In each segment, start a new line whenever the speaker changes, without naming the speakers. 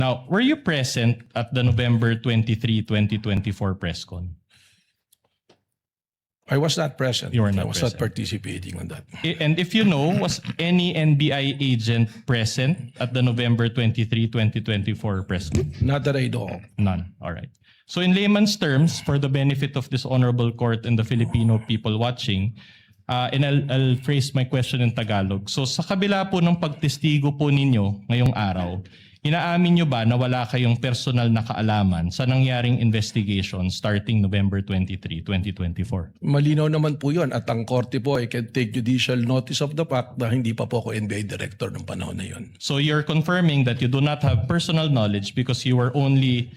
Now, were you present at the November 23, 2024 press con?
I was not present.
You were not
I was
present.
not participating on that.
And if you know, was any NBI agent present at the November 23, 2024 press con?
Not that I know.
None. All right. So in layman's terms, for the benefit of this honorable court and the Filipino people watching, and I'll phrase my question in Tagalog. So sa kabila po ng pagtestigo po ninyo ngayong araw, inaamin nyo ba na wala kayong personal na kaalaman sa nangyaring investigation starting November 23, 2024?
Malinaw naman po yun. At ang korte po, I can take judicial notice of the fact na hindi pa po ako NBI director ng panahon na yun.
So you're confirming that you do not have personal knowledge because you were only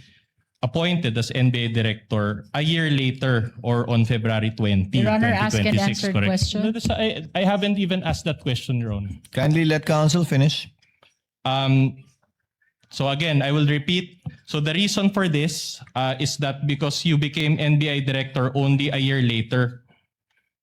appointed as NBA director a year later or on February 20,
Your Honor, ask and
2026,
answer
correct?
question.
No, I haven't even asked that question, Your Honor.
Kindly let counsel finish.
So again, I will repeat. So the reason for this is that because you became NBI director only a year later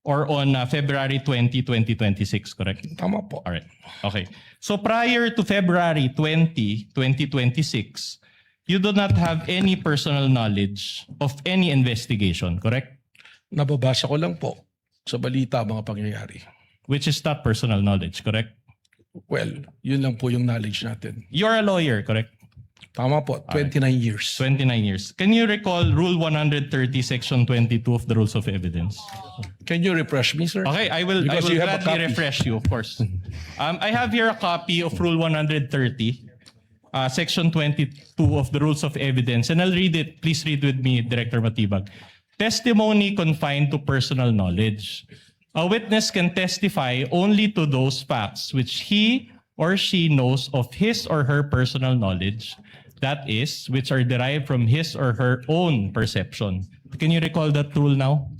or on February 20, 2026, correct?
Tama po.
All right. Okay. So prior to February 20, 2026, you do not have any personal knowledge of any investigation, correct?
Nababasa ko lang po sa balita mga pangyayari.
Which is not personal knowledge, correct?
Well, yun lang po yung knowledge natin.
You're a lawyer, correct?
Tama po, 29 years.
29 years. Can you recall Rule 130, Section 22 of the Rules of Evidence?
Can you refresh me, sir?
Okay, I will
Because you have a
gladly
copy.
refresh you, of course. I have here a copy of Rule 130, Section 22 of the Rules of Evidence, and I'll read it. Please read with me, Director Matibag. Testimony confined to personal knowledge. A witness can testify only to those facts which he or she knows of his or her personal knowledge, that is, which are derived from his or her own perception. Can you recall that rule now?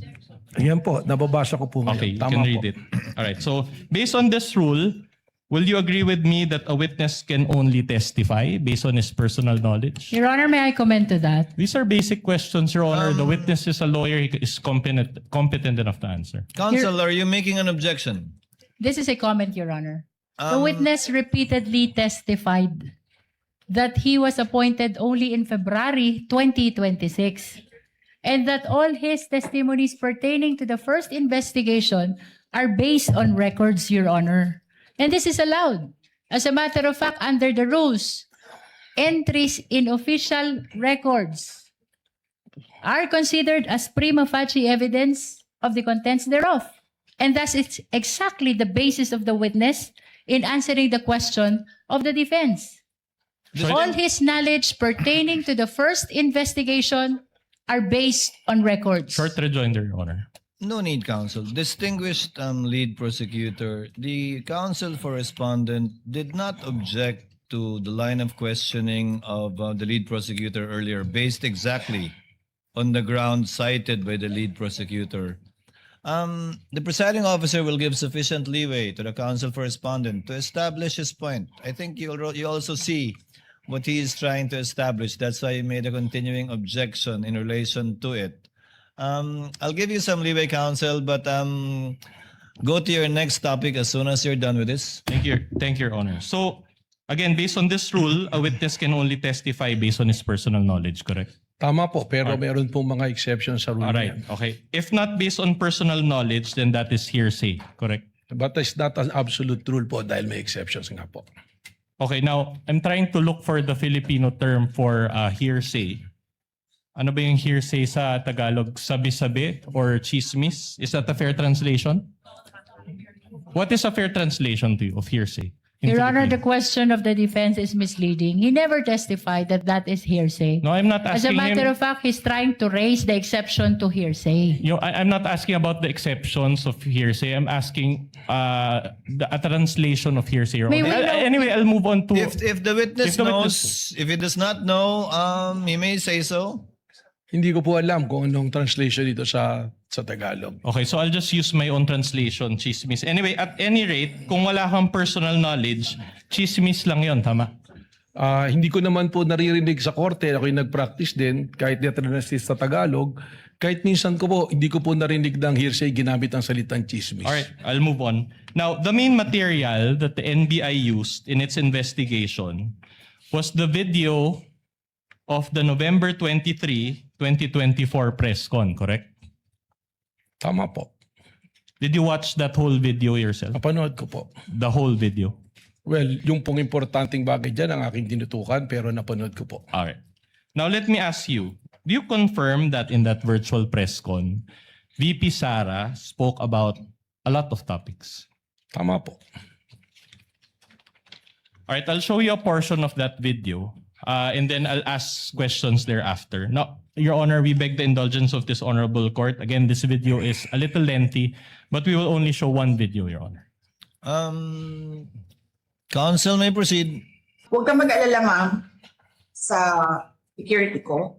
Ayan po, nababasa ko po ngayon.
Okay, you
Tama
can
po.
read it. All right. So, based on this rule, will you agree with me that a witness can only testify based on his personal knowledge?
Your Honor, may I comment to that?
These are basic questions, Your Honor. The witness is a lawyer. He is competent enough to answer.
Counsel, are you making an objection?
This is a comment, Your Honor. The
Um,
witness repeatedly testified that he was appointed only in February 2026 and that all his testimonies pertaining to the first investigation are based on records, Your Honor. And this is allowed. As a matter of fact, under the rules, entries in official records are considered as prima facie evidence of the contents thereof. And thus, it's exactly the basis of the witness in answering the question of the defense. All his knowledge pertaining to the first investigation are based on records.
Short rejoinder, Your Honor.
No need, counsel. Distinguished lead prosecutor, the counsel for respondent did not object to the line of questioning of the lead prosecutor earlier, based exactly on the ground cited by the lead prosecutor. The presiding officer will give sufficient leeway to the counsel for respondent to establish his point. I think you also see what he is trying to establish. That's why he made a continuing objection in relation to it. I'll give you some leeway, counsel, but go to your next topic as soon as you're done with this.
Thank you, Your Honor. So, again, based on this rule, a witness can only testify based on his personal knowledge, correct?
Tama po, pero meron pong mga exceptions sa rule
All
na
right.
yan.
Okay. If not based on personal knowledge, then that is hearsay, correct?
But it's not an absolute rule po dahil may exceptions nga po.
Okay, now, I'm trying to look for the Filipino term for hearsay. Ano ba yung hearsay sa Tagalog? Sabi-sabi or chismis? Is that a fair translation? What is a fair translation to you of hearsay? in
Your Honor, the
Filipino?
question of the defense is misleading. He never testified that that is hearsay.
No, I'm not
As a
asking
matter
him.
of fact, he's trying to raise the exception to hearsay.
I'm not asking about the exceptions of hearsay. I'm asking a translation of hearsay. Your
May
Honor.
we know-
Anyway, I'll move on to...
If the witness
If the
knows, if he does not know, he may say so.
Hindi ko po alam kung anong translation dito sa Tagalog.
Okay, so I'll just use my own translation, chismis. Anyway, at any rate, kung wala kang personal knowledge, chismis lang yon, tama?
Hindi ko naman po naririnig sa korte, ako'y nag-practice din, kahit na-translate sa Tagalog, kahit minsan ko po, hindi ko po narinig ng hearsay ginamit ang salitang chismis.
All right, I'll move on. Now, the main material that the NBI used in its investigation was the video of the November 23, 2024 press con, correct?
Tama po.
Did you watch that whole video yourself?
Napanood ko po.
The whole video?
Well, yung pong importanteng bagay dyan ang aking tinutukan pero napanood ko po.
Alright. Now let me ask you, do you confirm that in that virtual press con, VP Sara spoke about a lot of topics?
Tama po.
Alright, I'll show you a portion of that video and then I'll ask questions thereafter. Now, Your Honor, we beg the indulgence of this honorable court. Again, this video is a little lengthy, but we will only show one video, Your Honor.
Counsel may proceed.
Huwag ka mag-alala, ma'am, sa security ko.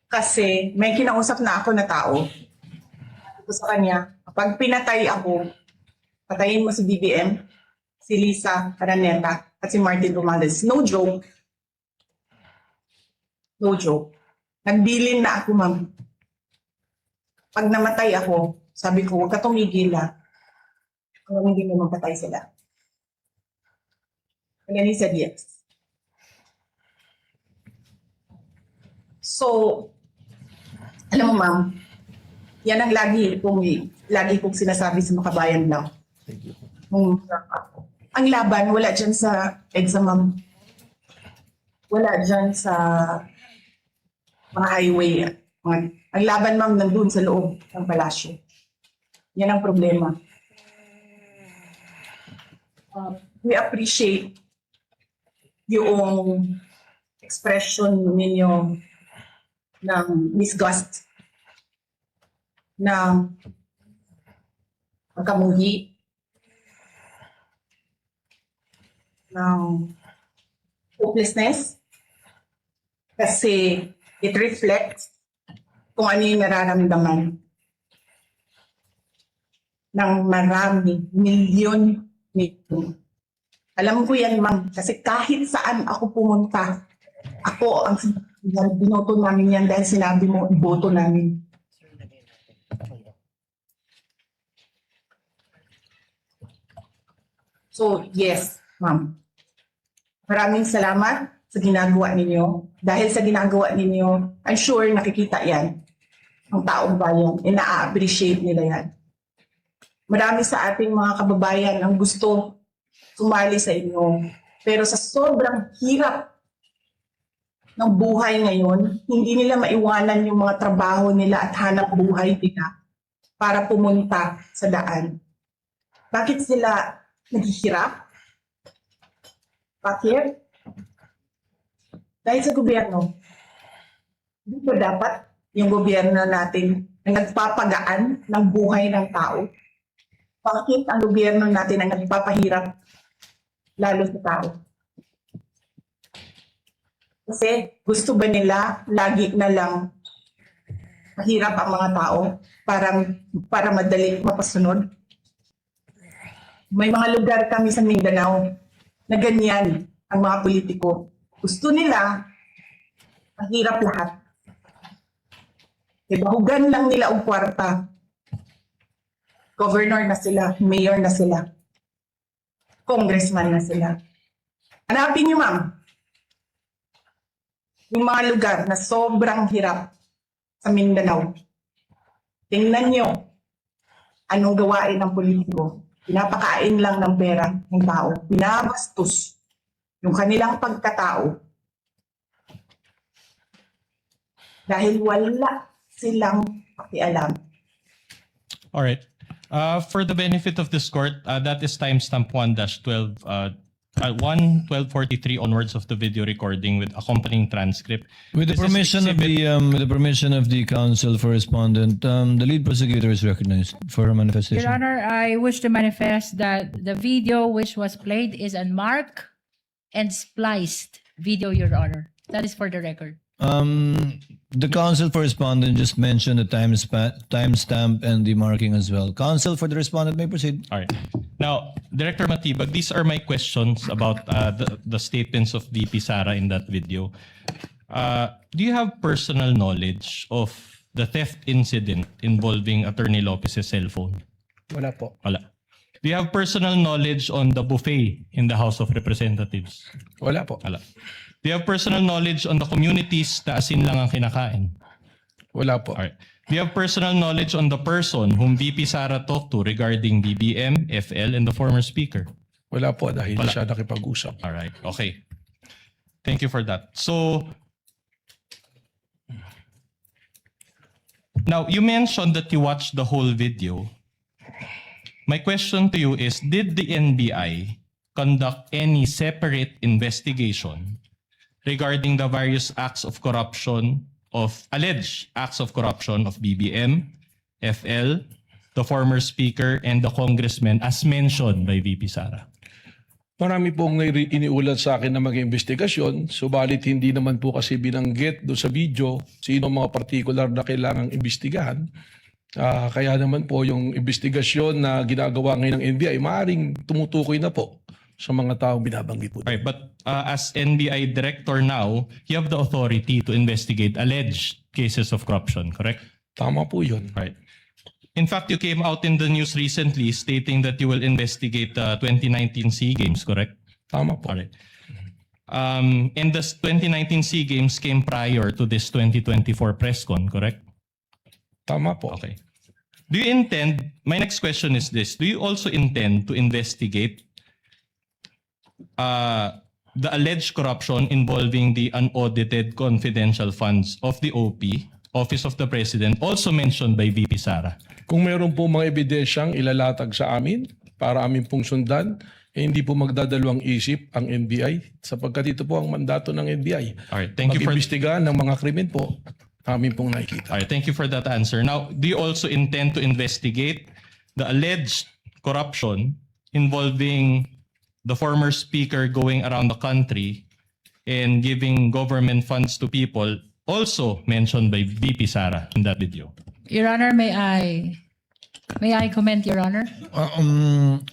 Kasi may kinausap na ako na tao. Ito sa kanya, kapag pinatay ako, patayin mo si BBM, si Lisa Araneta, at si Martin Romales. No joke. No joke. Nagbilin na ako, ma'am. Pag namatay ako, sabi ko, huwag ka tumigil, ha. Hanggang hindi mo magpatay sila. And then he said yes. So, alam mo ma'am, yan ang lagi kong sinasabi sa makabayan lang. Ang laban, wala dyan sa EDSA ma'am. Wala dyan sa mga highway. Ang laban ma'am nandun sa loob ng palasyo. Yan ang problema. We appreciate yung expression ninyo ng disgust, ng pagkamuhi, ng hopelessness, kasi it reflects kung ano yung nararamdaman ng marami, milyon. Alam ko yan, ma'am, kasi kahit saan ako pumunta, ako ang binoto namin yan dahil sinabi mo, iboto namin. So, yes, ma'am. Maraming salamat sa ginagawa ninyo. Dahil sa ginagawa ninyo, I'm sure nakikita yan ang taong bayan. E na-appreciate nila yan. Marami sa ating mga kababayan ang gusto sumali sa inyo. Pero sa sobrang hirap ng buhay ngayon, hindi nila maiwanan yung mga trabaho nila at hanap buhay nila para pumunta sa daan. Bakit sila naghihirap? Bakit? Dahil sa gobyerno. Hindi ba dapat yung gobyerno natin ang nagpapagaan ng buhay ng tao? Bakit ang gobyerno natin ang nagpapahirap lalo sa tao? Kasi gusto ba nila lagi na lang mahirap ang mga tao para madali mapasunod? May mga lugar kami sa Mindanao na ganyan ang mga politiko. Gusto nila mahirap lahat. Ibahugan lang nila ang kwarta. Governor na sila, mayor na sila, congressman na sila. Hanapin niyo, ma'am, yung mga lugar na sobrang hirap sa Mindanao. Tingnan niyo anong gawain ng politiko. Pinapakain lang ng pera ng tao. Pinabastos yung kanilang pagkatao. Dahil wala silang pakialam.
All right. For the benefit of this court, that is timestamp 1-12, 1:12:43 onwards of the video recording with accompanying transcript.
With the
This is
permission of the counsel for respondent, the lead prosecutor is recognized for her manifestation.
Your Honor, I wish to manifest that the video which was played is unmarked and spliced video, Your Honor. That is for the record.
The counsel for respondent just mentioned the timestamp and the marking as well. Counsel for the respondent may proceed.
All right. Now, Director Matibag, these are my questions about the statements of VP Sara in that video. Do you have personal knowledge of the theft incident involving Attorney Lopez's cell phone?
Wala po.
Wala. Do you have personal knowledge on the buffet in the House of Representatives?
Wala po.
Wala. Do you have personal knowledge on the communities na asin lang ang kinakain?
Wala po.
Alright. Do you have personal knowledge on the person whom VP Sara talked to regarding BBM, FL, and the former speaker?
Wala po dahil
Wala.
siya nakipag-usap.
Alright, okay. Thank you for that. So, now, you mentioned that you watched the whole video. My question to you is, did the NBI conduct any separate investigation regarding the various acts of corruption alleged acts of corruption of BBM, FL, the former speaker, and the congressman as mentioned by VP Sara?
Marami pong iniulat sa akin na mag-investigasyon, subalit hindi naman po kasi binanggit doon sa video sino ang mga particular na kailangang imbestigahan. Kaya naman po yung investigasyon na ginagawa ngayon ng NBI, maaaring tumutukoy na po sa mga taong binabanggit po.
Right, but as NBI director now, you have the authority to investigate alleged cases of corruption, correct?
Tama po yun.
Right. In fact, you came out in the news recently stating that you will investigate the 2019 SEA Games, correct?
Tama po.
Alright. And the 2019 SEA Games came prior to this 2024 press con, correct?
Tama po.
Okay. Do you intend, my next question is this, do you also intend to investigate the alleged corruption involving the unaudited confidential funds of the OP, Office of the President, also mentioned by VP Sara?
Kung meron po mga ebidensyang ilalatag sa amin para amin pong sundan, hindi po magdadalawang isip ang NBI sapagkat ito po ang mandato ng NBI.
Alright, thank you for
Mag-imbestiga ng mga krimen po, amin pong nakikita.
Alright, thank you for that answer. Now, do you also intend to investigate the alleged corruption involving the former speaker going around the country and giving government funds to people, also mentioned by VP Sara in that video?
Your Honor, may I comment, Your Honor?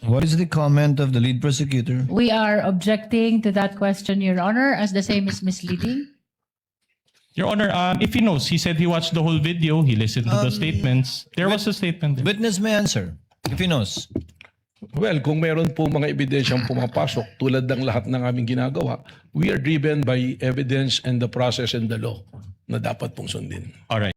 What is the comment of the lead prosecutor?
We are objecting to that question, Your Honor, as the same is misleading.
Your Honor, if he knows, he said he watched the whole video, he listened to the statements. There was a statement there.
Witness may answer if he knows.
Well, kung meron po mga ebidensyang pumapasok tulad ng lahat ng aming ginagawa, we are driven by evidence and the process and the law na dapat pong sundin.
Alright.